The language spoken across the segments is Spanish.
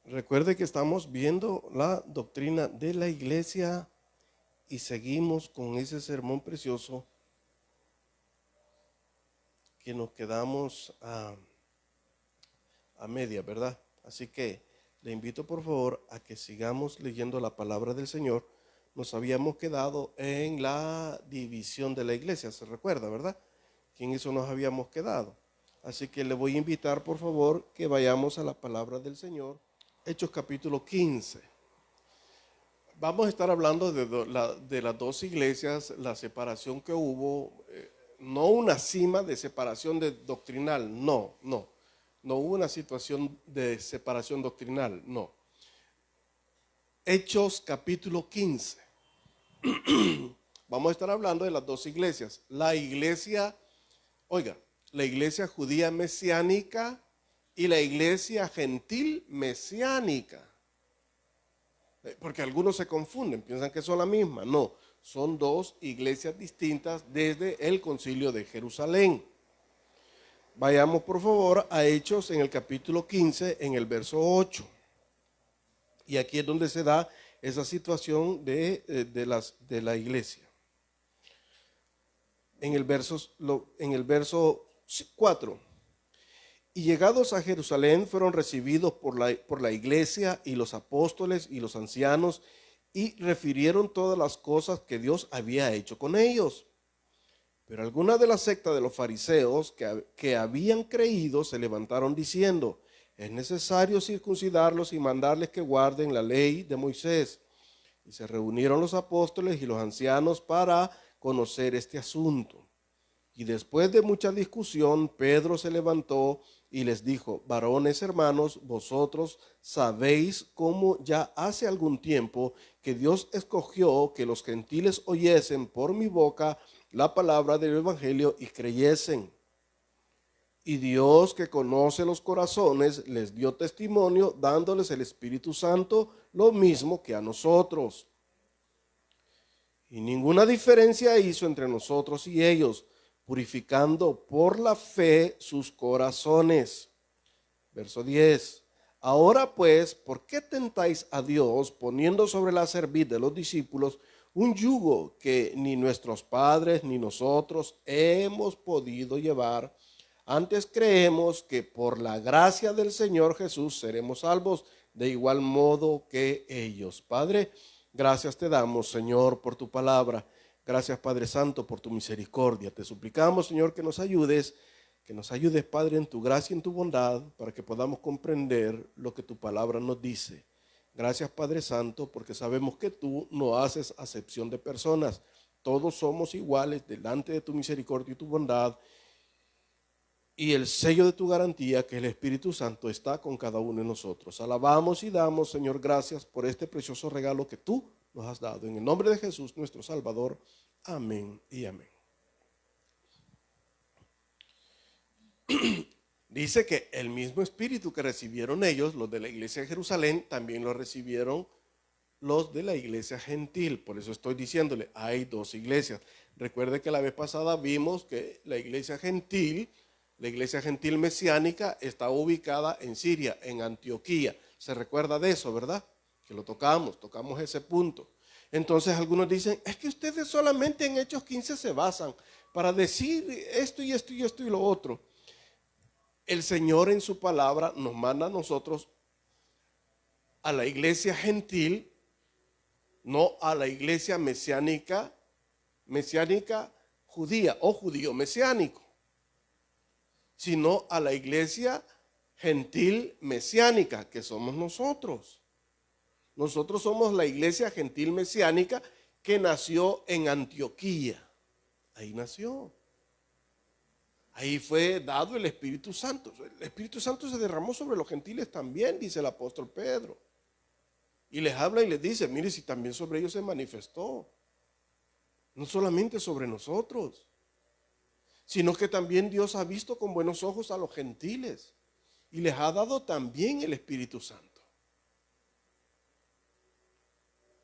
Recuerde que estamos viendo la doctrina de la iglesia y seguimos con ese sermón precioso que nos quedamos a media, ¿verdad? Así que le invito por favor a que sigamos leyendo la palabra del Señor. Nos habíamos quedado en la división de la iglesia, se recuerda, ¿verdad? Que en eso nos habíamos quedado. Así que le voy a invitar por favor que vayamos a la palabra del Señor. Hechos capítulo 15. Vamos a estar hablando de las dos iglesias, la separación que hubo, no una cima de separación doctrinal, no hubo una situación de separación doctrinal, no. Hechos capítulo 15. Vamos a estar hablando de las dos iglesias. La iglesia judía mesiánica y la iglesia gentil mesiánica. Porque algunos se confunden, piensan que son la misma. No, son dos iglesias distintas desde el concilio de Jerusalén. Vayamos por favor a Hechos en el capítulo 15, en el verso 8. Y aquí es donde se da esa situación de la iglesia. En el verso 4. Y llegados a Jerusalén fueron recibidos por la iglesia y los apóstoles y los ancianos y refirieron todas las cosas que Dios había hecho con ellos. Pero algunas de la secta de los fariseos que habían creído se levantaron diciendo: es necesario circuncidarlos y mandarles que guarden la ley de Moisés. Y se reunieron los apóstoles y los ancianos para conocer este asunto. Y después de mucha discusión, Pedro se levantó y les dijo: varones hermanos, vosotros sabéis cómo ya hace algún tiempo que Dios escogió que los gentiles oyesen por mi boca la palabra del evangelio y creyesen. Y Dios, que conoce los corazones, les dio testimonio dándoles el Espíritu Santo, lo mismo que a nosotros. Y ninguna diferencia hizo entre nosotros y ellos, purificando por la fe sus corazones. Verso 10. Ahora pues, ¿por qué tentáis a Dios poniendo sobre la cerviz de los discípulos un yugo que ni nuestros padres ni nosotros hemos podido llevar? Antes creemos que por la gracia del Señor Jesús seremos salvos de igual modo que ellos. Padre, gracias te damos, Señor, por tu palabra. Gracias, Padre Santo, por tu misericordia. Te suplicamos, Señor, que nos ayudes, Padre, en tu gracia y en tu bondad, para que podamos comprender lo que tu palabra nos dice. Gracias, Padre Santo, porque sabemos que tú no haces acepción de personas. Todos somos iguales delante de tu misericordia y tu bondad. Y el sello de tu garantía, que el Espíritu Santo, está con cada uno de nosotros. Alabamos y damos, Señor, gracias por este precioso regalo que tú nos has dado. En el nombre de Jesús, nuestro Salvador. Amén y amén. Dice que el mismo Espíritu que recibieron ellos, los de la iglesia de Jerusalén, también lo recibieron los de la iglesia gentil. Por eso estoy diciéndole, hay dos iglesias. Recuerde que la vez pasada vimos que la iglesia gentil mesiánica, está ubicada en Siria, en Antioquía. Se recuerda de eso, ¿verdad? Que lo tocamos ese punto. Entonces algunos dicen, es que ustedes solamente en Hechos 15 se basan para decir esto y esto y esto y lo otro. El Señor en su palabra nos manda a nosotros a la iglesia gentil, no a la iglesia mesiánica judía o judío mesiánico, sino a la iglesia gentil mesiánica, que somos nosotros. Nosotros somos la iglesia gentil mesiánica que nació en Antioquía. Ahí nació. Ahí fue dado el Espíritu Santo. El Espíritu Santo se derramó sobre los gentiles también, dice el apóstol Pedro. Y les habla y les dice, mire, si también sobre ellos se manifestó. No solamente sobre nosotros, sino que también Dios ha visto con buenos ojos a los gentiles y les ha dado también el Espíritu Santo.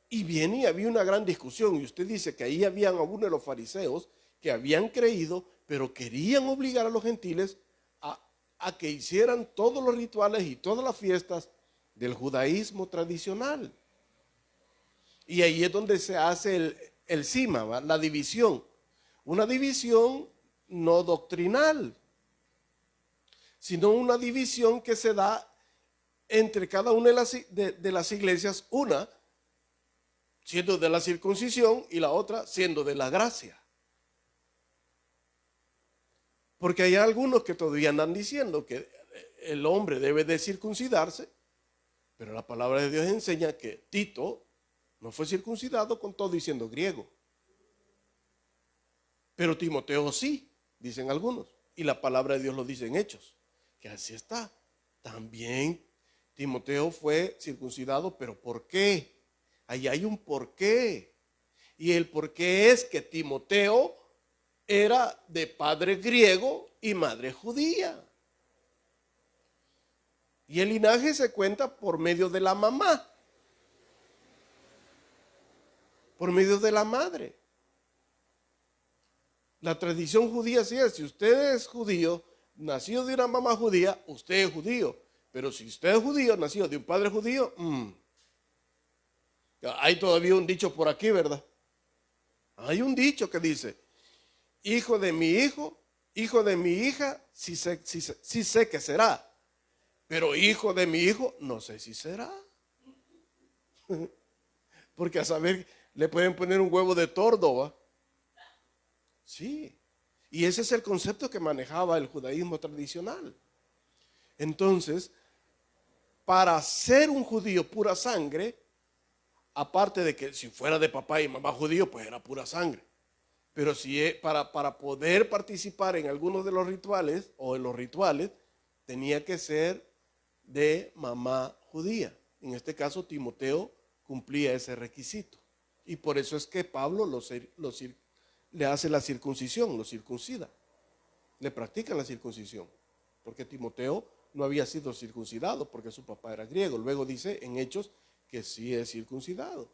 Y viene y había una gran discusión, y usted dice que ahí habían algunos de los fariseos que habían creído, pero querían obligar a los gentiles a que hicieran todos los rituales y todas las fiestas del judaísmo tradicional. Y ahí es donde se hace el cima, ¿va? La división. Una división no doctrinal, sino una división que se da entre cada una de las iglesias, una siendo de la circuncisión y la otra siendo de la gracia. Porque hay algunos que todavía andan diciendo que el hombre debe de circuncidarse, pero la palabra de Dios enseña que Tito no fue circuncidado, con todo diciendo griego. Pero Timoteo sí, dicen algunos. Y la palabra de Dios lo dice en Hechos, que así está. También Timoteo fue circuncidado, pero ¿por qué? Ahí hay un porqué. Y el porqué es que Timoteo era de padre griego y madre judía. Y el linaje se cuenta por medio de la mamá, por medio de la madre. La tradición judía sí es, si usted es judío, nacido de una mamá judía, usted es judío. Pero si usted es judío, nacido de un padre judío, hay todavía un dicho por aquí, ¿verdad? Hay un dicho que dice, hijo de mi hijo, hijo de mi hija, sí sé que será. Pero hijo de mi hijo, no sé si será. Porque a saber, le pueden poner un huevo de tordo, ¿va? Sí. Y ese es el concepto que manejaba el judaísmo tradicional. Entonces, para ser un judío pura sangre, aparte de que si fuera de papá y mamá judío, pues era pura sangre. Pero si para poder participar en algunos de los rituales o en los rituales, tenía que ser de mamá judía. En este caso, Timoteo cumplía ese requisito. Y por eso es que Pablo le hace la circuncisión, lo circuncida. Le practican la circuncisión. Porque Timoteo no había sido circuncidado porque su papá era griego. Luego dice en Hechos que sí es circuncidado.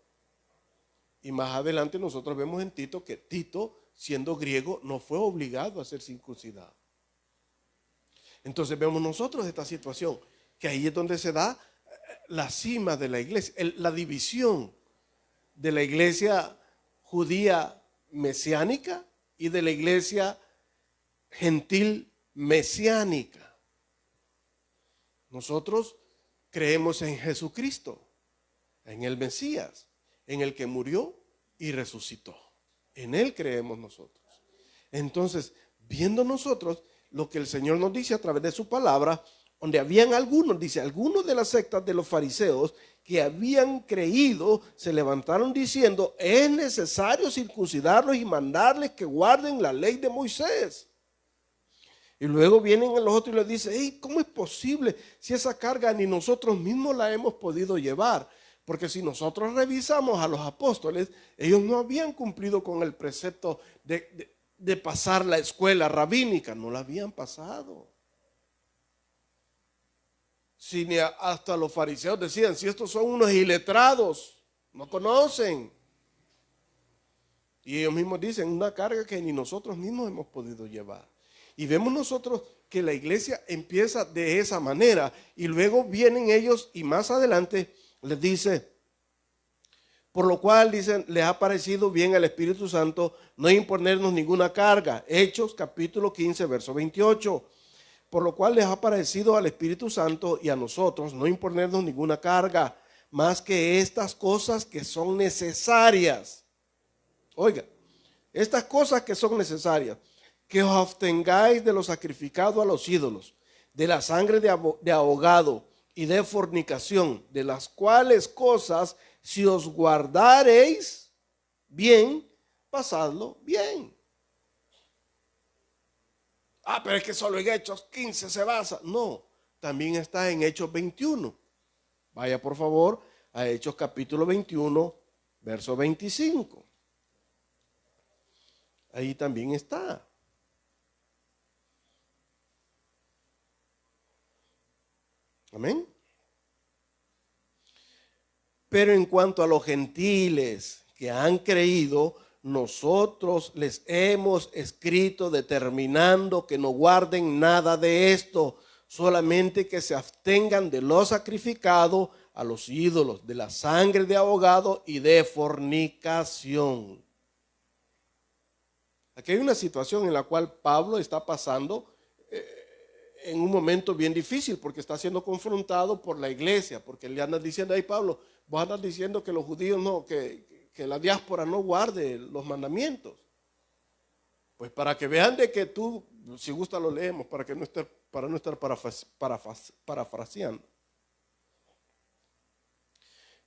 Y más adelante nosotros vemos en Tito que Tito, siendo griego, no fue obligado a ser circuncidado. Entonces vemos nosotros esta situación, que ahí es donde se da la cima de la iglesia, la división de la iglesia judía mesiánica y de la iglesia gentil mesiánica. Nosotros creemos en Jesucristo, en el Mesías, en el que murió y resucitó. En Él creemos nosotros. Entonces, viendo nosotros lo que el Señor nos dice a través de su palabra, donde habían algunos, dice, algunos de las sectas de los fariseos que habían creído, se levantaron diciendo, es necesario circuncidarlos y mandarles que guarden la ley de Moisés. Y luego vienen los otros y les dicen, hey, ¿cómo es posible si esa carga ni nosotros mismos la hemos podido llevar? Porque si nosotros revisamos a los apóstoles, ellos no habían cumplido con el precepto de pasar la escuela rabínica, no la habían pasado. Si ni hasta los fariseos decían, si estos son unos iletrados, no conocen. Y ellos mismos dicen, una carga que ni nosotros mismos hemos podido llevar. Y vemos nosotros que la iglesia empieza de esa manera y luego vienen ellos y más adelante les dice, por lo cual dicen, les ha parecido bien al Espíritu Santo no imponernos ninguna carga. Hechos capítulo 15, verso 28. Por lo cual les ha parecido al Espíritu Santo y a nosotros no imponernos ninguna carga, más que estas cosas que son necesarias. Oiga, estas cosas que son necesarias, que os abstengáis de lo sacrificado a los ídolos, de la sangre de ahogado y de fornicación, de las cuales cosas, si os guardareis bien, pasadlo bien. Pero es que solo en Hechos 15 se basa. No, también está en Hechos 21. Vaya por favor a Hechos capítulo 21, verso 25. Ahí también está. Amén. Pero en cuanto a los gentiles que han creído, nosotros les hemos escrito determinando que no guarden nada de esto, solamente que se abstengan de lo sacrificado a los ídolos, de la sangre de ahogado y de fornicación. Aquí hay una situación en la cual Pablo está pasando en un momento bien difícil porque está siendo confrontado por la iglesia, porque le andan diciendo, hey Pablo, vos andas diciendo que los judíos no, que la diáspora no guarde los mandamientos. Pues para que vean de que tú, si gusta lo leemos, para no estar parafraseando.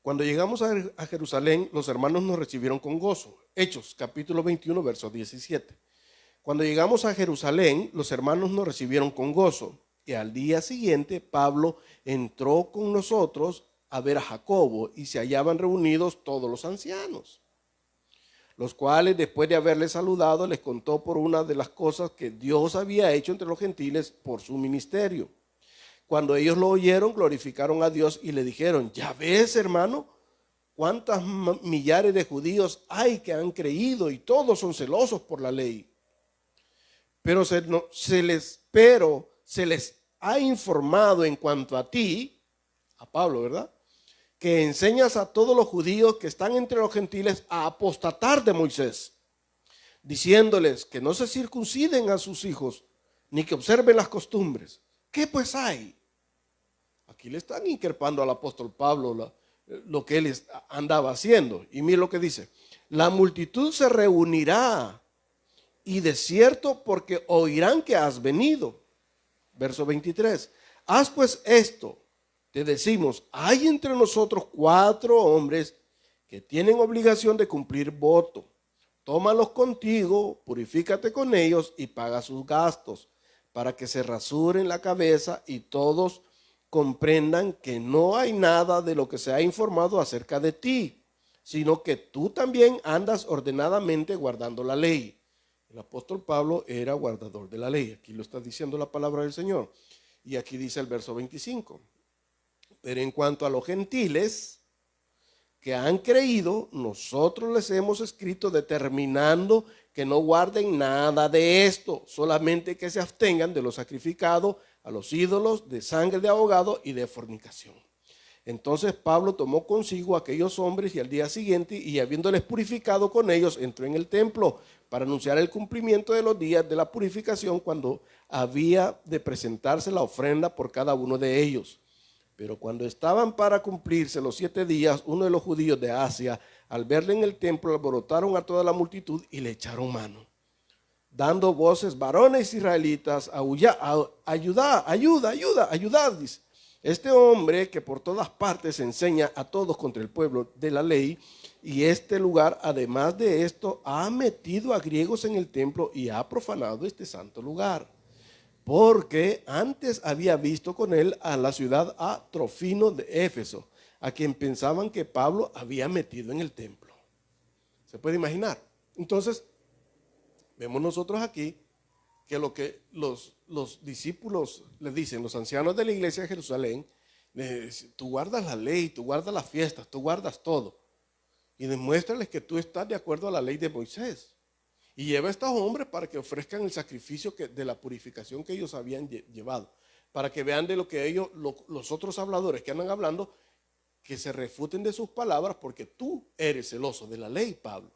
Cuando llegamos a Jerusalén, los hermanos nos recibieron con gozo. Hechos, capítulo 21, verso 17. Cuando llegamos a Jerusalén, los hermanos nos recibieron con gozo. Y al día siguiente, Pablo entró con nosotros a ver a Jacobo y se hallaban reunidos todos los ancianos, los cuales después de haberles saludado les contó por una de las cosas que Dios había hecho entre los gentiles por su ministerio. Cuando ellos lo oyeron, glorificaron a Dios y le dijeron, ya ves, hermano, cuántas millares de judíos hay que han creído y todos son celosos por la ley. Pero se les ha informado en cuanto a ti, a Pablo, ¿verdad?, que enseñas a todos los judíos que están entre los gentiles a apostatar de Moisés, diciéndoles que no se circunciden a sus hijos, ni que observen las costumbres. ¿Qué pues hay? Aquí le están increpando al apóstol Pablo lo que él andaba haciendo. Y mire lo que dice, la multitud se reunirá y de cierto porque oirán que has venido. Verso 23, haz pues esto, te decimos, hay entre nosotros 4 hombres que tienen obligación de cumplir voto. Tómalos contigo, purifícate con ellos y paga sus gastos, para que se rasuren la cabeza y todos comprendan que no hay nada de lo que se ha informado acerca de ti, sino que tú también andas ordenadamente guardando la ley. El apóstol Pablo era guardador de la ley. Aquí lo está diciendo la palabra del Señor. Y aquí dice el verso 25. Pero en cuanto a los gentiles que han creído, nosotros les hemos escrito determinando que no guarden nada de esto, solamente que se abstengan de lo sacrificado a los ídolos, de sangre de ahogado y de fornicación. Entonces Pablo tomó consigo a aquellos hombres y al día siguiente, y habiéndoles purificado con ellos, entró en el templo para anunciar el cumplimiento de los días de la purificación, cuando había de presentarse la ofrenda por cada uno de ellos. Pero cuando estaban para cumplirse los 7 días, uno de los judíos de Asia, al verle en el templo, alborotaron a toda la multitud y le echaron mano, dando voces, varones israelitas, ayudad, dice. Este hombre que por todas partes enseña a todos contra el pueblo de la ley, y este lugar, además de esto, ha metido a griegos en el templo y ha profanado este santo lugar. Porque antes había visto con él a la ciudad a Trofino de Éfeso, a quien pensaban que Pablo había metido en el templo. ¿Se puede imaginar? Entonces, vemos nosotros aquí que lo que los discípulos le dicen, los ancianos de la iglesia de Jerusalén, tú guardas la ley, tú guardas las fiestas, tú guardas todo. Y demuéstrales que tú estás de acuerdo a la ley de Moisés. Y lleva a estos hombres para que ofrezcan el sacrificio de la purificación que ellos habían llevado. Para que vean de lo que ellos, los otros habladores que andan hablando, que se refuten de sus palabras, porque tú eres celoso de la ley, Pablo.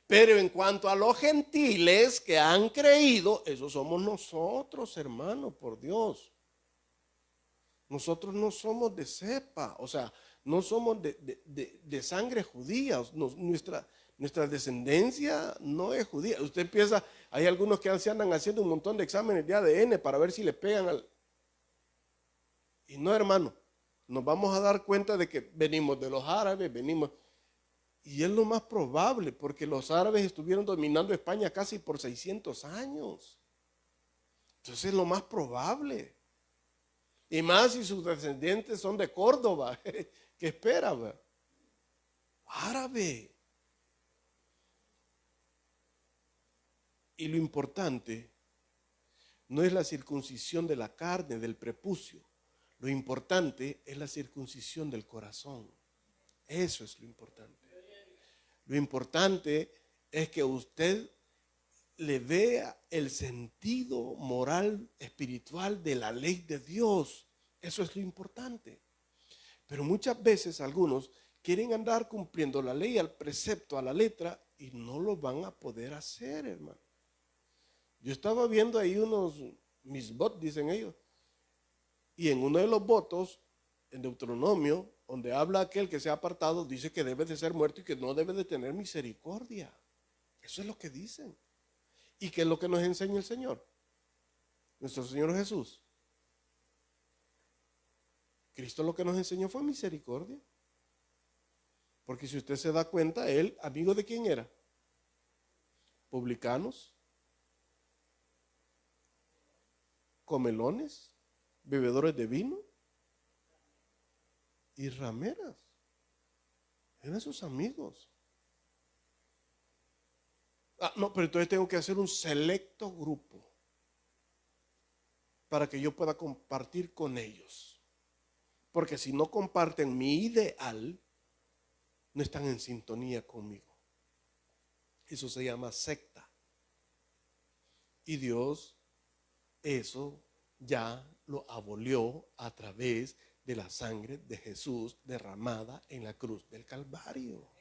Pero en cuanto a los gentiles que han creído, esos somos nosotros, hermanos, por Dios. Nosotros no somos de cepa, o sea, no somos de sangre judía. Nuestra descendencia no es judía. Usted piensa, hay algunos que se andan haciendo un montón de exámenes de ADN para ver si le pegan al... Y no, hermano, nos vamos a dar cuenta de que venimos de los árabes, y es lo más probable, porque los árabes estuvieron dominando España casi por 600 años. Entonces es lo más probable. Y más si sus descendientes son de Córdoba, ¿qué espera? Árabe. Y lo importante no es la circuncisión de la carne, del prepucio. Lo importante es la circuncisión del corazón. Eso es lo importante. Lo importante es que usted le vea el sentido moral, espiritual de la ley de Dios. Eso es lo importante. Pero muchas veces algunos quieren andar cumpliendo la ley al precepto, a la letra, y no lo van a poder hacer, hermano. Yo estaba viendo ahí mis votos, dicen ellos, y en uno de los votos, en Deuteronomio, donde habla aquel que se ha apartado, dice que debe de ser muerto y que no debe de tener misericordia. Eso es lo que dicen. ¿Y qué es lo que nos enseña el Señor? Nuestro Señor Jesús. Cristo lo que nos enseñó fue misericordia. Porque si usted se da cuenta, él, amigo de quién era? Publicanos, comelones, bebedores de vino y rameras. Eran sus amigos. No, pero entonces tengo que hacer un selecto grupo para que yo pueda compartir con ellos. Porque si no comparten mi ideal, no están en sintonía conmigo. Eso se llama secta. Y Dios eso ya lo abolió a través de la sangre de Jesús derramada en la cruz del Calvario.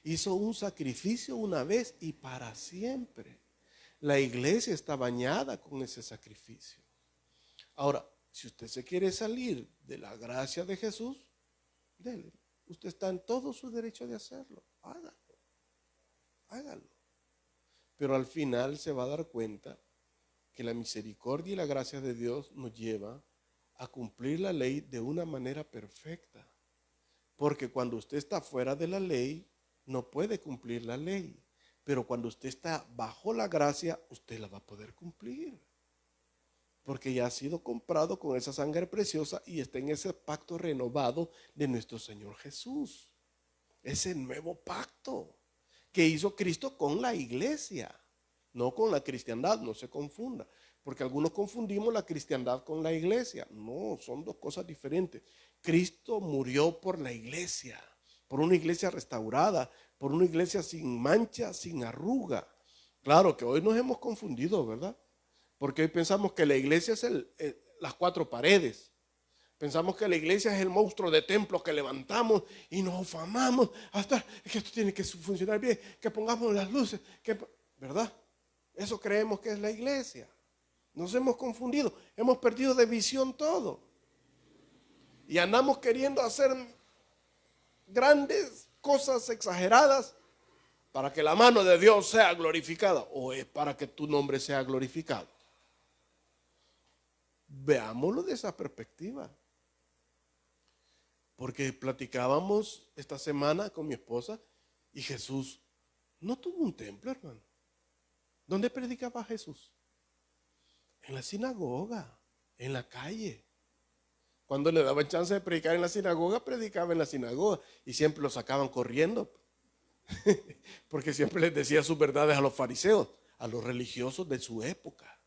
Hizo un sacrificio una vez y para siempre. La iglesia está bañada con ese sacrificio. Ahora, si usted se quiere salir de la gracia de Jesús, dele. Usted está en todo su derecho de hacerlo. Hágalo. Hágalo. Pero al final se va a dar cuenta que la misericordia y la gracia de Dios nos lleva a cumplir la ley de una manera perfecta. Porque cuando usted está fuera de la ley, no puede cumplir la ley. Pero cuando usted está bajo la gracia, usted la va a poder cumplir. Porque ya ha sido comprado con esa sangre preciosa y está en ese pacto renovado de nuestro Señor Jesús. Ese nuevo pacto que hizo Cristo con la iglesia, no con la cristiandad, no se confunda. Porque algunos confundimos la cristiandad con la iglesia. No, son dos cosas diferentes. Cristo murió por la iglesia, por una iglesia restaurada, por una iglesia sin mancha, sin arruga. Claro que hoy nos hemos confundido, ¿verdad? Porque hoy pensamos que la iglesia es las cuatro paredes. Pensamos que la iglesia es el monstruo de templo que levantamos y nos ufamamos hasta que esto tiene que funcionar bien, que pongamos las luces, ¿verdad? Eso creemos que es la iglesia. Nos hemos confundido, hemos perdido de visión todo. Y andamos queriendo hacer grandes cosas exageradas para que la mano de Dios sea glorificada, o es para que tu nombre sea glorificado. Veámoslo de esa perspectiva. Porque platicábamos esta semana con mi esposa y Jesús no tuvo un templo, hermano. ¿Dónde predicaba Jesús? En la sinagoga, en la calle. Cuando le daban chance de predicar en la sinagoga, predicaba en la sinagoga y siempre lo sacaban corriendo. Porque siempre les decía sus verdades a los fariseos, a los religiosos de su época.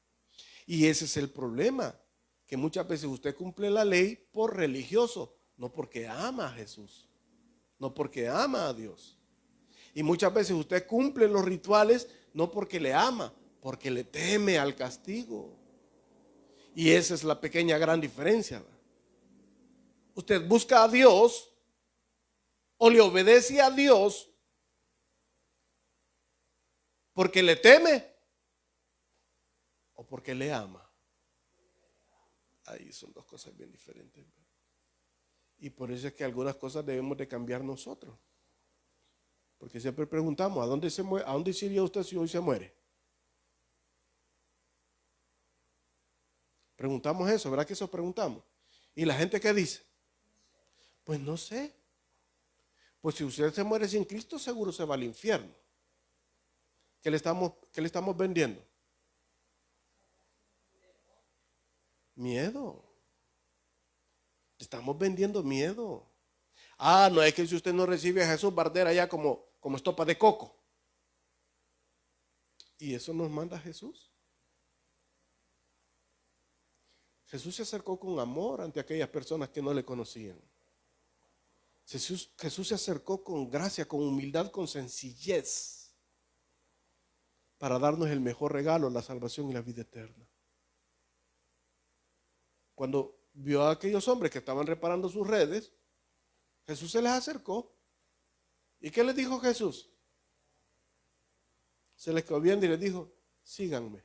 Y ese es el problema, que muchas veces usted cumple la ley por religioso, no porque ama a Jesús, no porque ama a Dios. Y muchas veces usted cumple los rituales no porque le ama, porque le teme al castigo. Y esa es la pequeña gran diferencia. Usted busca a Dios o le obedece a Dios porque le teme o porque le ama. Ahí son dos cosas bien diferentes. Y por eso es que algunas cosas debemos de cambiar nosotros. Porque siempre preguntamos, ¿a dónde iría usted si hoy se muere? Preguntamos eso, ¿verdad que eso preguntamos? ¿Y la gente qué dice? Pues no sé. Pues si usted se muere sin Cristo, seguro se va al infierno. ¿Qué le estamos vendiendo? Miedo. Estamos vendiendo miedo. No es que si usted no recibe a Jesús, bardera ya como estopa de coco. ¿Y eso nos manda Jesús? Jesús se acercó con amor ante aquellas personas que no le conocían. Jesús se acercó con gracia, con humildad, con sencillez, para darnos el mejor regalo, la salvación y la vida eterna. Cuando vio a aquellos hombres que estaban reparando sus redes, Jesús se les acercó. ¿Y qué les dijo Jesús? Se les quedó viendo y les dijo, síganme.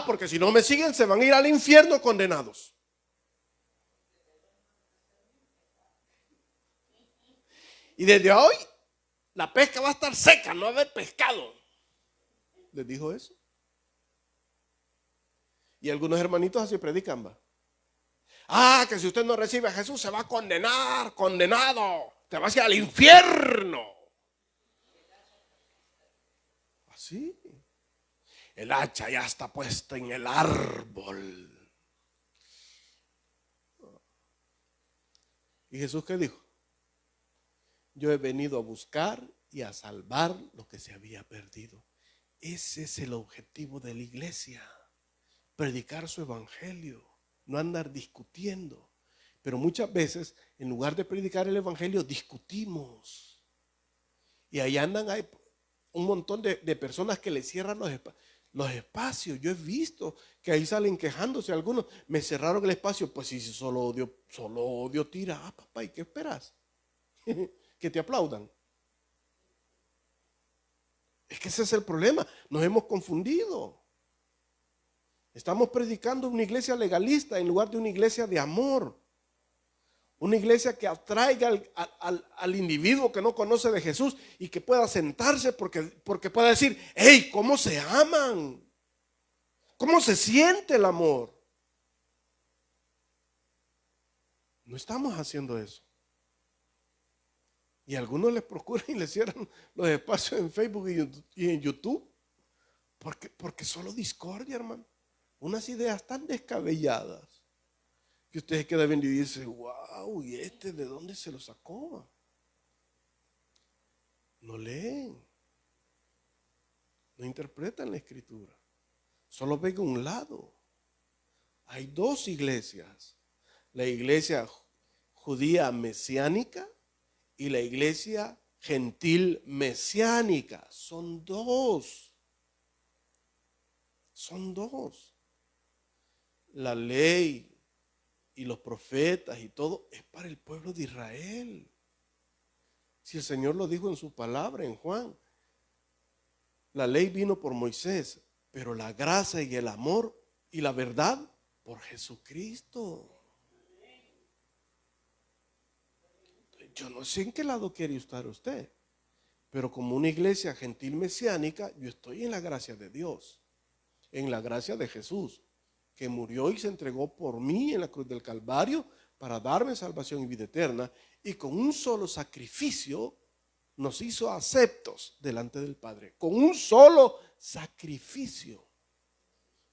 Porque si no me siguen se van a ir al infierno condenados. Y desde hoy la pesca va a estar seca, no va a haber pescado. Les dijo eso. Y algunos hermanitos así predican, va. Que si usted no recibe a Jesús se va a condenar, condenado. Te vas a ir al infierno. Así. El hacha ya está puesta en el árbol. ¿Y Jesús qué dijo? Yo he venido a buscar y a salvar lo que se había perdido. Ese es el objetivo de la iglesia. Predicar su evangelio, no andar discutiendo. Pero muchas veces, en lugar de predicar el evangelio, discutimos. Y ahí andan, hay un montón de personas que le cierran los espacios. Yo he visto que ahí salen quejándose algunos. Me cerraron el espacio. Pues si solo odio tira. Papá, ¿y qué esperas? Que te aplaudan. Es que ese es el problema. Nos hemos confundido. Estamos predicando una iglesia legalista en lugar de una iglesia de amor. Una iglesia que atraiga al individuo que no conoce de Jesús y que pueda sentarse porque pueda decir, hey, ¿cómo se aman? ¿Cómo se siente el amor? No estamos haciendo eso. Y algunos les procuran y les cierran los espacios en Facebook y en YouTube. Porque solo discordia, hermano. Unas ideas tan descabelladas que ustedes quedan viendo y dicen, wow, ¿y de dónde se lo sacó? No leen, no interpretan la escritura, solo ven un lado. Hay dos iglesias, la iglesia judía mesiánica y la iglesia gentil mesiánica. Son dos. La ley y los profetas y todo es para el pueblo de Israel. Si el Señor lo dijo en su palabra, en Juan, la ley vino por Moisés, pero la gracia y el amor y la verdad por Jesucristo. Yo no sé en qué lado quiere estar usted, pero como una iglesia gentil mesiánica, yo estoy en la gracia de Dios, en la gracia de Jesús, que murió y se entregó por mí en la cruz del Calvario para darme salvación y vida eterna, y con un solo sacrificio nos hizo aceptos delante del Padre. Con un solo sacrificio.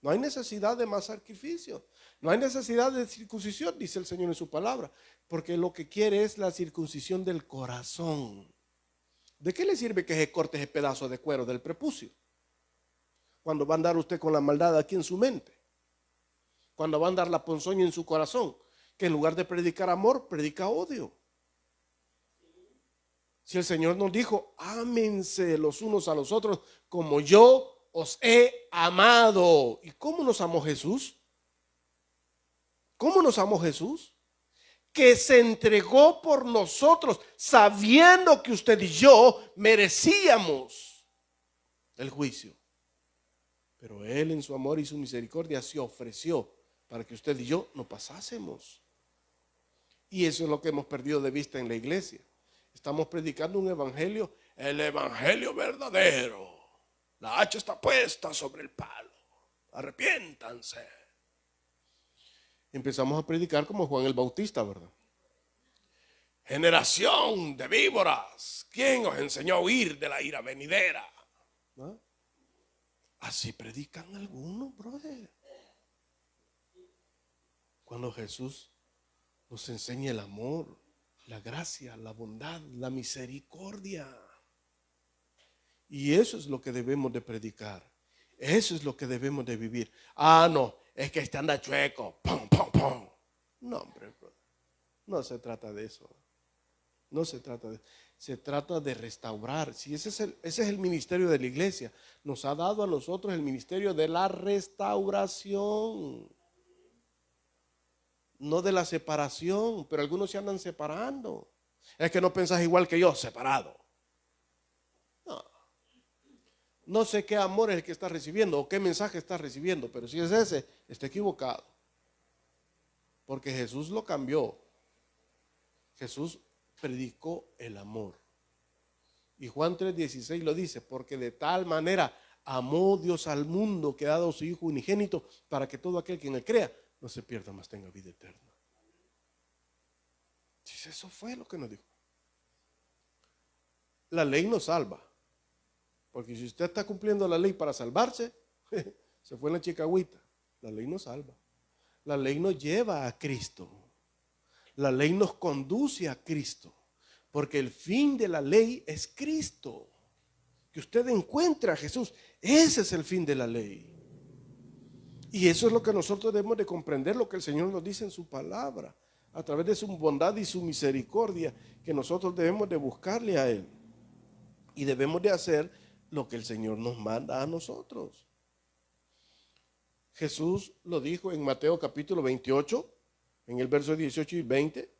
No hay necesidad de más sacrificio. No hay necesidad de circuncisión, dice el Señor en su palabra, porque lo que quiere es la circuncisión del corazón. ¿De qué le sirve que se corte ese pedazo de cuero del prepucio? Cuando va a andar usted con la maldad aquí en su mente. Cuando va a andar la ponzoña en su corazón, que en lugar de predicar amor, predica odio. Si el Señor nos dijo, ámense los unos a los otros como yo os he amado. ¿Y cómo nos amó Jesús? ¿Cómo nos amó Jesús? Que se entregó por nosotros, sabiendo que usted y yo merecíamos el juicio. Pero Él en su amor y su misericordia se ofreció para que usted y yo no pasásemos. Y eso es lo que hemos perdido de vista en la iglesia. Estamos predicando un evangelio, el evangelio verdadero. La hacha está puesta sobre el palo. Arrepiéntanse. Empezamos a predicar como Juan el Bautista, ¿verdad? Generación de víboras, ¿quién os enseñó a huir de la ira venidera? ¿No? Así predican algunos, brother. Cuando Jesús nos enseña el amor, la gracia, la bondad, la misericordia. Y eso es lo que debemos de predicar. Eso es lo que debemos de vivir. No, es que este anda chueco. ¡Pum, pum, pum! No, hombre, brother. No se trata de eso. No se trata de eso. Se trata de restaurar. Si ese es el ministerio de la iglesia. Nos ha dado a nosotros el ministerio de la restauración, no de la separación. Pero algunos se andan separando. Es que no pensás igual que yo, separado. No sé qué amor es el que está recibiendo o qué mensaje está recibiendo, pero si es ese, está equivocado. Porque Jesús lo cambió. Jesús predicó el amor. Y Juan 3:16 lo dice, porque de tal manera amó Dios al mundo que ha dado a su Hijo unigénito para que todo aquel que en él crea no se pierda, mas tenga vida eterna. Si eso fue lo que nos dijo. La ley nos salva. Porque si usted está cumpliendo la ley para salvarse, se fue en la chicagüita. La ley nos salva. La ley nos lleva a Cristo. La ley nos conduce a Cristo. Porque el fin de la ley es Cristo. Que usted encuentre a Jesús. Ese es el fin de la ley. Y eso es lo que nosotros debemos de comprender, lo que el Señor nos dice en su palabra. A través de su bondad y su misericordia, que nosotros debemos de buscarle a Él. Y debemos de hacer lo que el Señor nos manda a nosotros. Jesús lo dijo en Mateo capítulo 28, en el verso 18 y 20.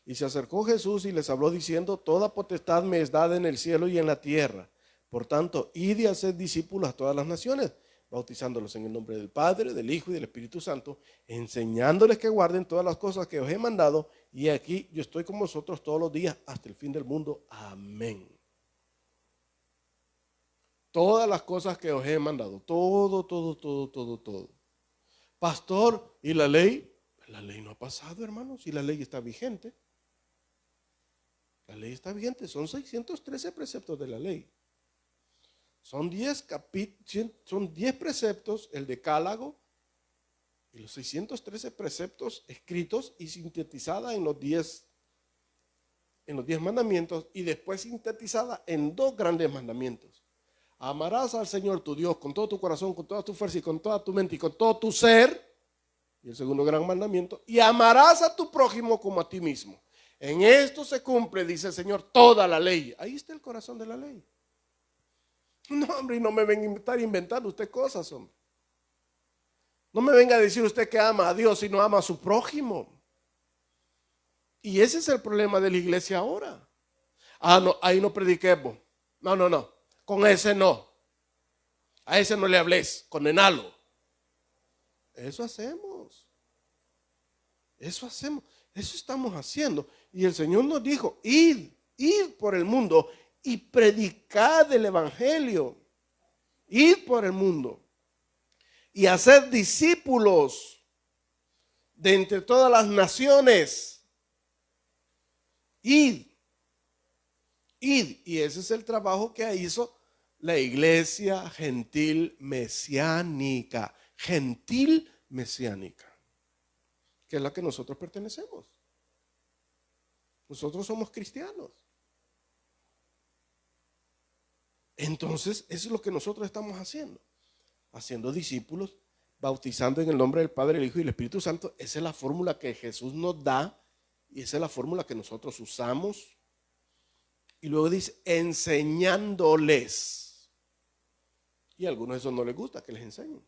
Y se acercó Jesús y les habló diciendo: toda potestad me es dada en el cielo y en la tierra. Por tanto, id y haced discípulos a todas las naciones, bautizándolos en el nombre del Padre, del Hijo y del Espíritu Santo, enseñándoles que guarden todas las cosas que os he mandado. Y aquí yo estoy con vosotros todos los días hasta el fin del mundo. Amén. Todas las cosas que os he mandado. Todo. Pastor, ¿y la ley? La ley no ha pasado, hermanos, y la ley está vigente. La ley está vigente. Son 613 preceptos de la ley. Son 10 preceptos, el decálogo, y los 613 preceptos escritos y sintetizada en los 10 mandamientos, y después sintetizada en 2 grandes mandamientos. Amarás al Señor tu Dios con todo tu corazón, con toda tu fuerza y con toda tu mente y con todo tu ser. Y el segundo gran mandamiento. Y amarás a tu prójimo como a ti mismo. En esto se cumple, dice el Señor, toda la ley. Ahí está el corazón de la ley. No, hombre, y no me venga a estar inventando usted cosas, hombre. No me venga a decir usted que ama a Dios y no ama a su prójimo. Y ese es el problema de la iglesia ahora. No, ahí no prediquemos. No. Con ese no. A ese no le hables, condenalo. Eso hacemos. Eso estamos haciendo. Y el Señor nos dijo: id por el mundo y predicad el evangelio. Id por el mundo y haced discípulos de entre todas las naciones. Id. Y ese es el trabajo que hizo la iglesia gentil mesiánica. Gentil mesiánica, que es la que nosotros pertenecemos. Nosotros somos cristianos. Entonces, eso es lo que nosotros estamos haciendo. Haciendo discípulos, bautizando en el nombre del Padre, el Hijo y el Espíritu Santo. Esa es la fórmula que Jesús nos da y esa es la fórmula que nosotros usamos. Y luego dice, enseñándoles. Y a algunos eso no les gusta, que les enseñen.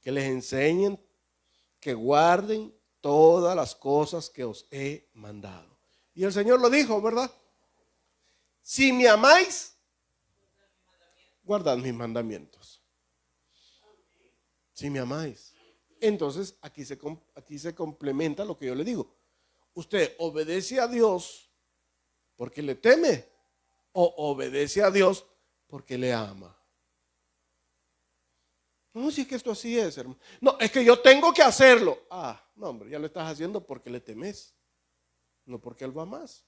Que les enseñen, que guarden todas las cosas que os he mandado. Y el Señor lo dijo, ¿verdad? Si me amáis, guardad mis mandamientos. Si me amáis. Entonces, aquí se complementa lo que yo le digo. Usted obedece a Dios porque le teme o obedece a Dios porque le ama. No, si es que esto así es, hermano. No, es que yo tengo que hacerlo. No, hombre, ya lo estás haciendo porque le temes, no porque lo amas.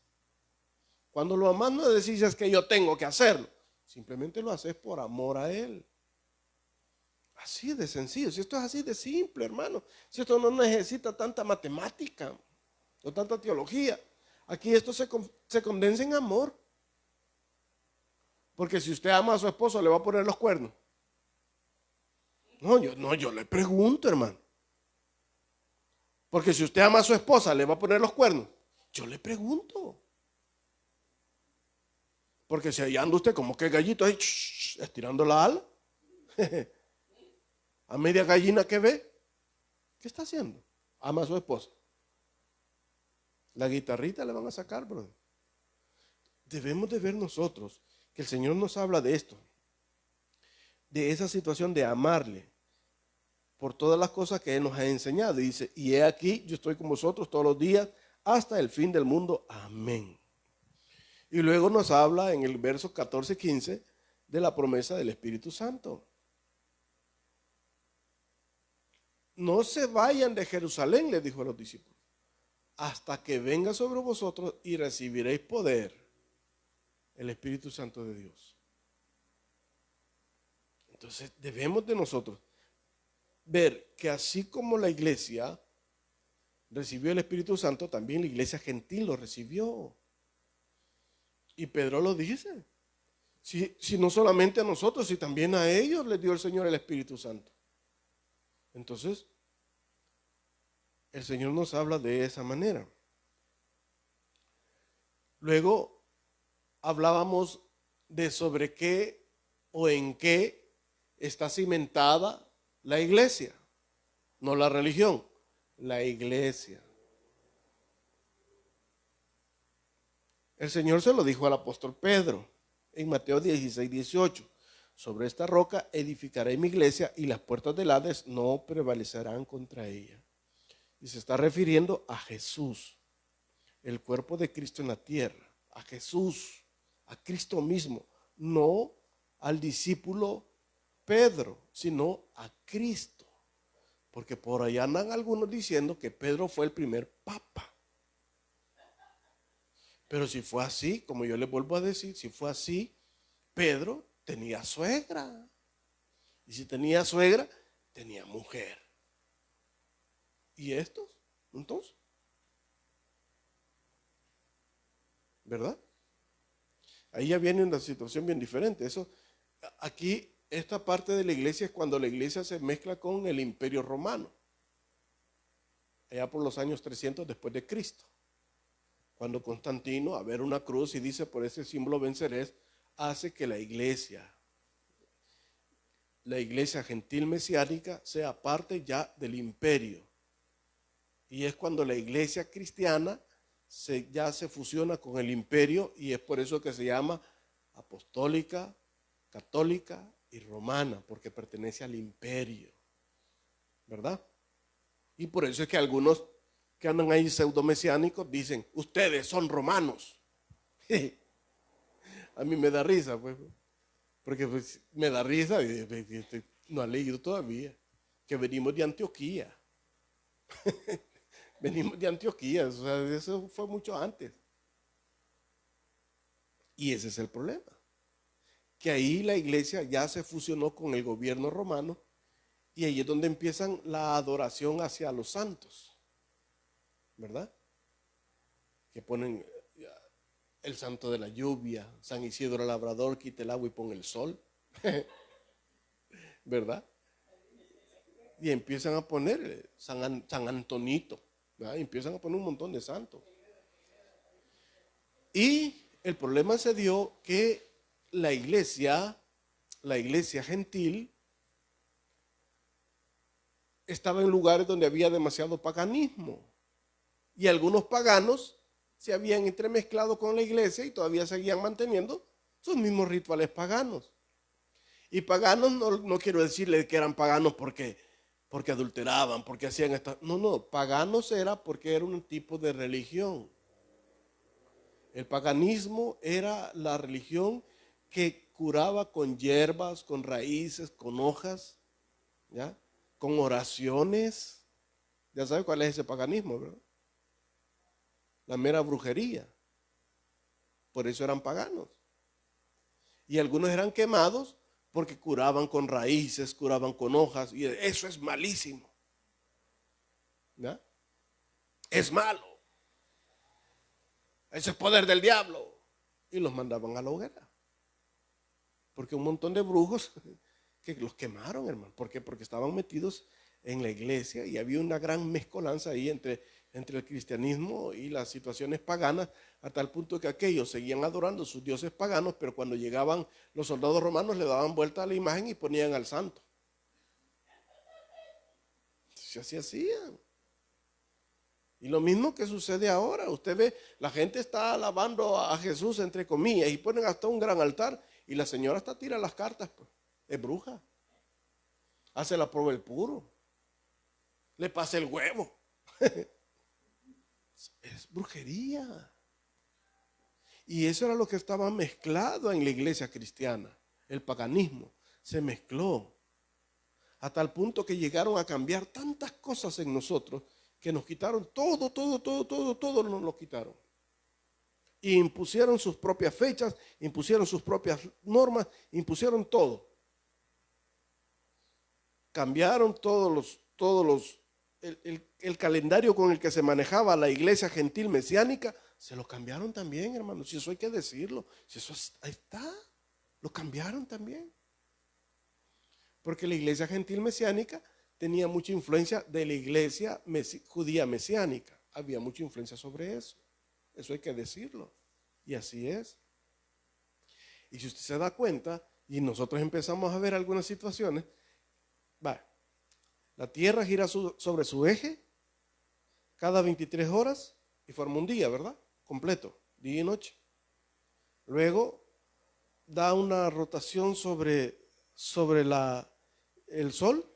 Cuando lo amas no decís es que yo tengo que hacerlo. Simplemente lo haces por amor a Él. Así de sencillo. Si esto es así de simple, hermano. Si esto no necesita tanta matemática o tanta teología. Aquí esto se condensa en amor. Porque si usted ama a su esposo, ¿le va a poner los cuernos? No, yo le pregunto, hermano. Porque si usted ama a su esposa, ¿le va a poner los cuernos? Yo le pregunto. Porque si ahí anda usted como que gallito ahí, estirando la ala, a media gallina que ve, ¿qué está haciendo? Ama a su esposa. La guitarrita le van a sacar, brother. Debemos de ver nosotros que el Señor nos habla de esto, de esa situación de amarle por todas las cosas que Él nos ha enseñado. Y dice, y he aquí, yo estoy con vosotros todos los días hasta el fin del mundo. Amén. Y luego nos habla en el verso 14-15 de la promesa del Espíritu Santo. No se vayan de Jerusalén, le dijo a los discípulos, hasta que venga sobre vosotros y recibiréis poder, el Espíritu Santo de Dios. Entonces debemos de nosotros ver que así como la iglesia recibió el Espíritu Santo, también la iglesia gentil lo recibió. Y Pedro lo dice. Si no solamente a nosotros, si también a ellos les dio el Señor el Espíritu Santo. Entonces, el Señor nos habla de esa manera. Luego, hablábamos de sobre qué o en qué está cimentada la iglesia. No la religión, la iglesia. El Señor se lo dijo al apóstol Pedro en Mateo 16-18. Sobre esta roca edificaré mi iglesia y las puertas del Hades no prevalecerán contra ella. Y se está refiriendo a Jesús, el cuerpo de Cristo en la tierra, a Jesús, a Cristo mismo, no al discípulo Pedro, sino a Cristo. Porque por allá andan algunos diciendo que Pedro fue el primer papa. Pero si fue así, como yo les vuelvo a decir, si fue así, Pedro tenía suegra. Y si tenía suegra, tenía mujer. ¿Y estos? Entonces, ¿verdad? Ahí ya viene una situación bien diferente. Eso, aquí, esta parte de la iglesia es cuando la iglesia se mezcla con el imperio romano. Allá por los años 300 después de Cristo. Cuando Constantino, a ver una cruz y dice, por ese símbolo venceréis, hace que la iglesia gentil mesiánica sea parte ya del imperio. Y es cuando la iglesia cristiana ya se fusiona con el imperio y es por eso que se llama apostólica, católica y romana, porque pertenece al imperio, ¿verdad? Y por eso es que algunos que andan ahí pseudomesiánicos dicen, ustedes son romanos. A mí me da risa, pues, porque pues, me da risa, y no ha leído todavía, que venimos de Antioquía. Venimos de Antioquía, o sea, eso fue mucho antes. Y ese es el problema, que ahí la iglesia ya se fusionó con el gobierno romano y ahí es donde empiezan la adoración hacia los santos, ¿verdad? Que ponen el santo de la lluvia, San Isidro Labrador, quita el agua y pone el sol, ¿verdad? Y empiezan a poner San Antonito, ¿verdad? Y empiezan a poner un montón de santos. Y el problema se dio que la iglesia gentil, estaba en lugares donde había demasiado paganismo. Y algunos paganos se habían entremezclado con la iglesia y todavía seguían manteniendo sus mismos rituales paganos. Y paganos no quiero decirle que eran paganos porque adulteraban, porque hacían esto. No, paganos era porque era un tipo de religión. El paganismo era la religión que curaba con hierbas, con raíces, con hojas, ¿ya? Con oraciones. Ya sabe cuál es ese paganismo, ¿verdad? La mera brujería. Por eso eran paganos. Y algunos eran quemados porque curaban con raíces, curaban con hojas, y eso es malísimo. ¿Ya? Es malo. Ese es poder del diablo. Y los mandaban a la hoguera. Porque un montón de brujos que los quemaron, hermano. ¿Por qué? Porque estaban metidos en la iglesia y había una gran mezcolanza ahí entre entre el cristianismo y las situaciones paganas, a tal punto que aquellos seguían adorando sus dioses paganos, pero cuando llegaban los soldados romanos le daban vuelta a la imagen y ponían al santo. Así hacían. Y lo mismo que sucede ahora. Usted ve, la gente está alabando a Jesús, entre comillas, y ponen hasta un gran altar, y la señora hasta tira las cartas, pues. Es bruja. Hace la prueba el puro. Le pasa el huevo. Es brujería. Y eso era lo que estaba mezclado en la iglesia cristiana. El paganismo se mezcló a tal punto que llegaron a cambiar tantas cosas en nosotros que nos quitaron todo nos lo quitaron. Y impusieron sus propias fechas, impusieron sus propias normas, impusieron todo. Cambiaron el calendario con el que se manejaba la iglesia gentil mesiánica, se lo cambiaron también, hermanos. Si eso hay que decirlo, si eso ahí está, lo cambiaron también. Porque la iglesia gentil mesiánica tenía mucha influencia de la iglesia judía mesiánica. Había mucha influencia sobre eso. Eso hay que decirlo. Y así es. Y si usted se da cuenta, y nosotros empezamos a ver algunas situaciones, la tierra gira sobre su eje cada 23 horas y forma un día, ¿verdad? Completo, día y noche. Luego da una rotación sobre el sol,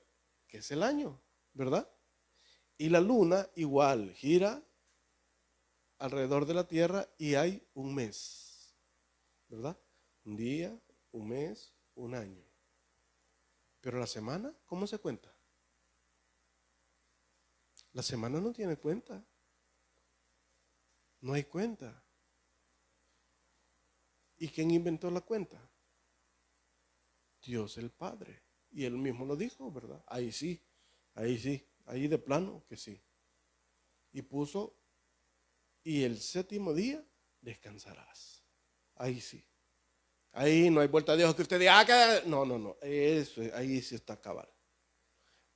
que es el año, ¿verdad? Y la luna igual gira alrededor de la tierra y hay un mes, ¿verdad? Un día, un mes, un año. Pero la semana, ¿cómo se cuenta? La semana no tiene cuenta. No hay cuenta. ¿Y quién inventó la cuenta? Dios el Padre. Y él mismo lo dijo, ¿verdad? Ahí sí, ahí de plano que sí. Y puso, y el séptimo día descansarás. Ahí sí. Ahí no hay vuelta de ojos que usted diga, no, eso, ahí sí está cabal.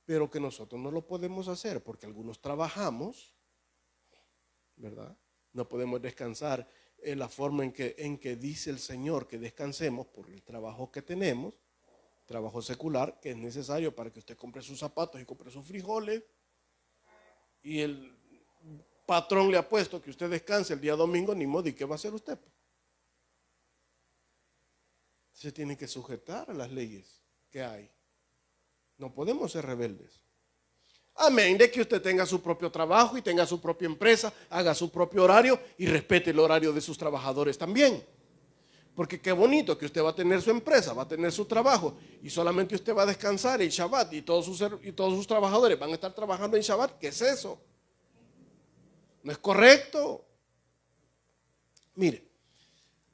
Pero que nosotros no lo podemos hacer porque algunos trabajamos, ¿verdad? No podemos descansar en la forma en que dice el Señor que descansemos por el trabajo que tenemos, trabajo secular, que es necesario para que usted compre sus zapatos y compre sus frijoles, y el patrón le ha puesto que usted descanse el día domingo, ni modo, ¿y qué va a hacer usted? Se tiene que sujetar a las leyes que hay. No podemos ser rebeldes. Amén de que usted tenga su propio trabajo y tenga su propia empresa, haga su propio horario y respete el horario de sus trabajadores también. Porque qué bonito que usted va a tener su empresa, va a tener su trabajo y solamente usted va a descansar en Shabbat y todos sus trabajadores van a estar trabajando en Shabbat. ¿Qué es eso? No es correcto. Mire,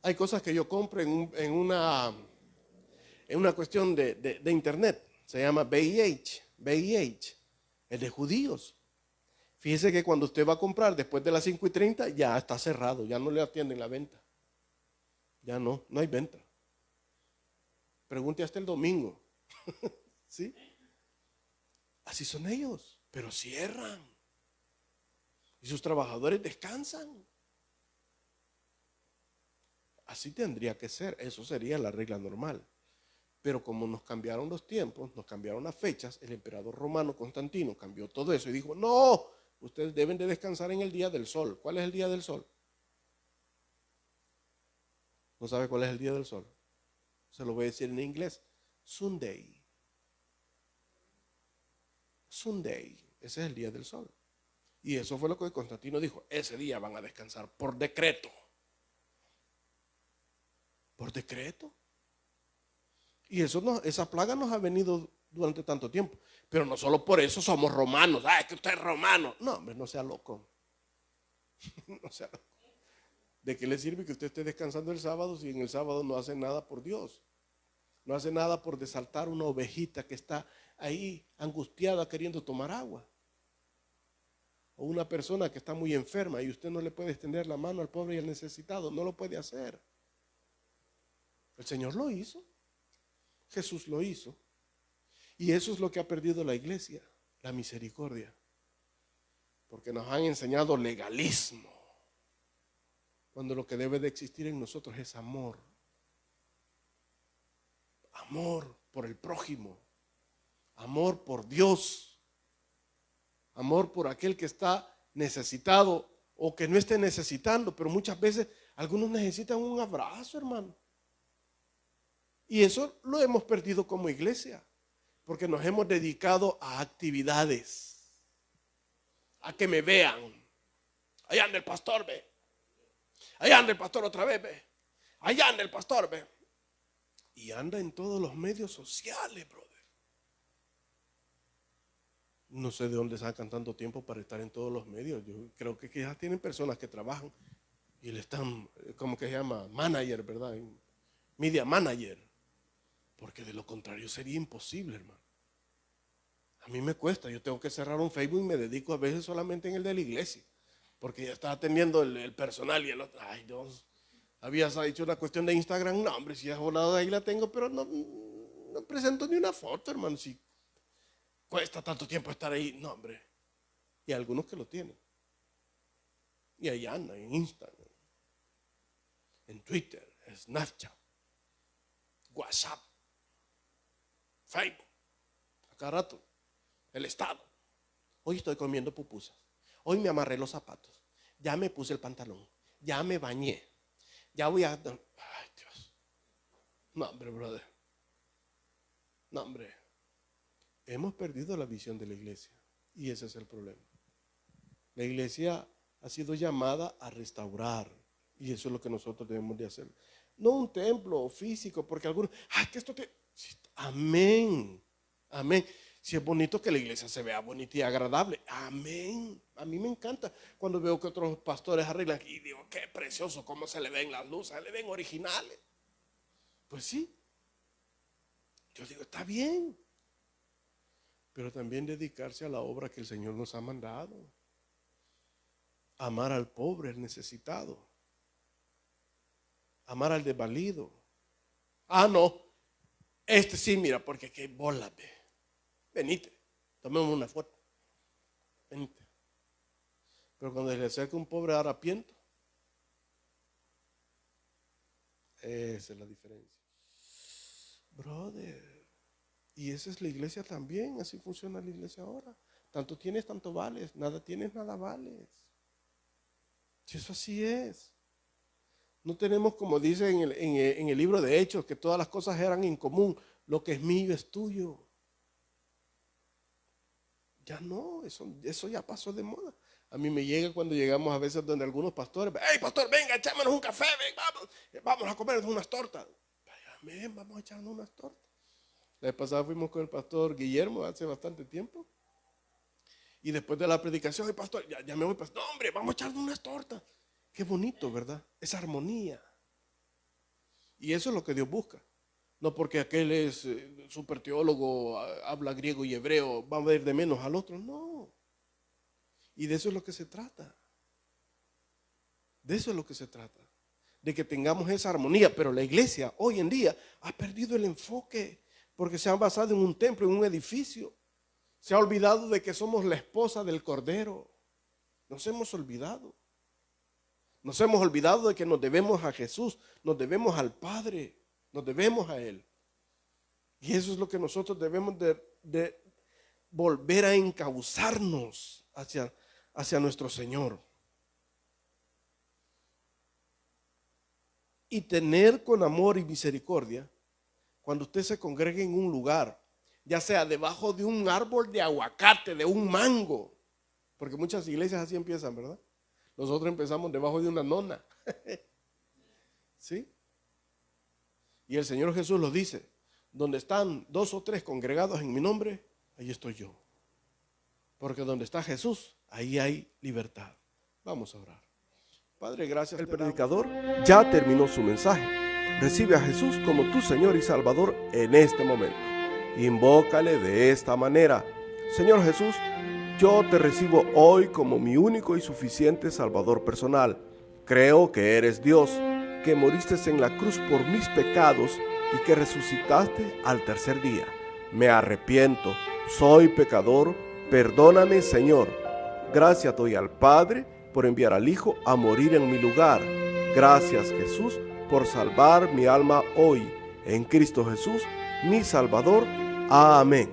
hay cosas que yo compro en una cuestión de internet. Se llama VIH, es de judíos. Fíjese que cuando usted va a comprar después de las 5:30 ya está cerrado, ya no le atienden la venta. Ya no hay venta. Pregunte hasta el domingo. ¿Sí? Así son ellos, pero cierran. Y sus trabajadores descansan. Así tendría que ser, eso sería la regla normal. Pero como nos cambiaron los tiempos, nos cambiaron las fechas, el emperador romano Constantino cambió todo eso y dijo, no, ustedes deben de descansar en el día del sol. ¿Cuál es el día del sol? ¿No sabe cuál es el día del sol? Se lo voy a decir en inglés. Sunday. Sunday. Ese es el día del sol. Y eso fue lo que Constantino dijo. Ese día van a descansar por decreto. Por decreto. Y esa plaga nos ha venido durante tanto tiempo. Pero no solo por eso somos romanos. Es que usted es romano. No, hombre, no sea loco. No sea loco. ¿De qué le sirve que usted esté descansando el sábado si en el sábado no hace nada por Dios? No hace nada por desaltar una ovejita que está ahí angustiada queriendo tomar agua. O una persona que está muy enferma y usted no le puede extender la mano al pobre y al necesitado. No lo puede hacer. El Señor lo hizo. Jesús lo hizo. Y eso es lo que ha perdido la iglesia, la misericordia. porque nos han enseñado legalismo, cuando lo que debe de existir en nosotros es amor. Amor por el prójimo, amor por Dios, amor por aquel que está necesitado o que no esté necesitando, pero muchas veces algunos necesitan un abrazo, hermano. Y eso lo hemos perdido como iglesia, porque nos hemos dedicado a actividades, a que me vean. Allá anda el pastor, ve. Allá anda el pastor otra vez, ve. Allá anda el pastor, ve. Y anda en todos los medios sociales, brother. No sé de dónde sacan tanto tiempo para estar en todos los medios. Yo creo que quizás tienen personas que trabajan y le están, ¿cómo que se llama? Manager, ¿verdad? Media manager. Porque de lo contrario sería imposible, hermano. A mí me cuesta, yo tengo que cerrar un Facebook y me dedico a veces solamente en el de la iglesia. Porque ya está atendiendo el personal y el otro. Ay, Dios. Habías dicho una cuestión de Instagram. No, hombre, si has volado de ahí la tengo, pero no presento ni una foto, hermano. Si cuesta tanto tiempo estar ahí. No, hombre. Y algunos que lo tienen. Y ahí andan en Instagram, en Twitter, en Snapchat, WhatsApp, Facebook, a cada rato, el Estado. Hoy estoy comiendo pupusas. Hoy me amarré los zapatos. Ya me puse el pantalón. Ya me bañé. Ya voy a... Ay, Dios. No, hombre, brother. No, hombre. Hemos perdido la visión de la iglesia. Y ese es el problema. La iglesia ha sido llamada a restaurar. Y eso es lo que nosotros debemos de hacer. No un templo físico, porque algunos... Ay, que esto te... Amén. Amén. Si es bonito que la iglesia se vea bonita y agradable. Amén. A mí me encanta cuando veo que otros pastores arreglan y digo, qué precioso cómo se le ven las luces, se le ven originales. Pues sí. Yo digo, está bien. Pero también dedicarse a la obra que el Señor nos ha mandado. Amar al pobre, al necesitado. Amar al desvalido. Ah, no. Este sí, mira, porque qué bola, ve. Venite, tomemos una foto. Venite. Pero cuando se le acerca un pobre harapiento, esa es la diferencia. Brother, y esa es la iglesia también, así funciona la iglesia ahora. Tanto tienes, tanto vales, nada tienes, nada vales. Si eso así es. No tenemos, como dice en el libro de Hechos, que todas las cosas eran en común. Lo que es mío es tuyo. Ya no, eso ya pasó de moda. A mí me llega cuando llegamos a veces donde algunos pastores, hey pastor, venga, echámonos un café, ven, vamos a comernos unas tortas. Amén, vamos a echarnos unas tortas. La vez pasada fuimos con el pastor Guillermo hace bastante tiempo. Y después de la predicación, el pastor, ya me voy, pastor, no hombre, vamos a echarnos unas tortas. Qué bonito, ¿verdad? Esa armonía. Y eso es lo que Dios busca. No porque aquel es súper teólogo, habla griego y hebreo, va a ver de menos al otro. No. Y de eso es lo que se trata. De eso es lo que se trata. De que tengamos esa armonía. Pero la iglesia hoy en día ha perdido el enfoque porque se ha basado en un templo, en un edificio. Se ha olvidado de que somos la esposa del Cordero. Nos hemos olvidado. Nos hemos olvidado de que nos debemos a Jesús, nos debemos al Padre. Nos debemos a Él. Y eso es lo que nosotros debemos de volver a encauzarnos hacia nuestro Señor. Y tener con amor y misericordia, cuando usted se congregue en un lugar, ya sea debajo de un árbol de aguacate, de un mango, porque muchas iglesias así empiezan, ¿verdad? Nosotros empezamos debajo de una nona. ¿Sí? Y el Señor Jesús lo dice, donde están 2 o 3 congregados en mi nombre, ahí estoy yo. Porque donde está Jesús, ahí hay libertad. Vamos a orar. Padre, gracias. El predicador ya terminó su mensaje. Recibe a Jesús como tu Señor y Salvador en este momento. Invócale de esta manera. Señor Jesús, yo te recibo hoy como mi único y suficiente Salvador personal. Creo que eres Dios, que moriste en la cruz por mis pecados y que resucitaste al tercer día. Me arrepiento, soy pecador, perdóname, Señor. Gracias doy al Padre por enviar al Hijo a morir en mi lugar. Gracias, Jesús, por salvar mi alma hoy. En Cristo Jesús, mi Salvador. Amén.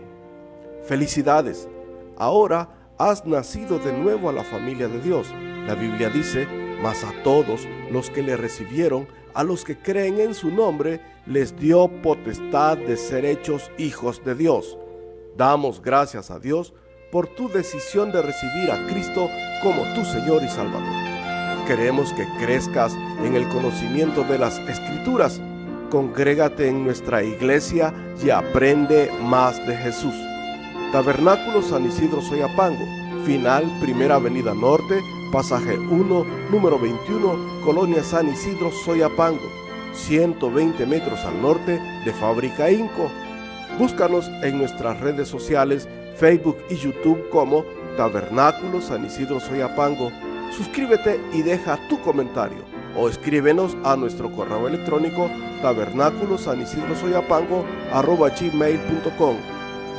Felicidades. Ahora has nacido de nuevo a la familia de Dios. La Biblia dice: mas a todos los que le recibieron, a los que creen en su nombre, les dio potestad de ser hechos hijos de Dios. Damos gracias a Dios por tu decisión de recibir a Cristo como tu Señor y Salvador. Queremos que crezcas en el conocimiento de las Escrituras. Congrégate en nuestra iglesia y aprende más de Jesús. Tabernáculo San Isidro Soyapango, final Primera Avenida Norte, pasaje 1, número 21, Colonia San Isidro Soyapango, 120 metros al norte de Fábrica Inco. Búscanos en nuestras redes sociales, Facebook y YouTube como Tabernáculo San Isidro Soyapango. Suscríbete y deja tu comentario o escríbenos a nuestro correo electrónico tabernáculosanisidrosoyapango@gmail.com.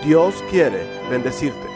Dios quiere bendecirte.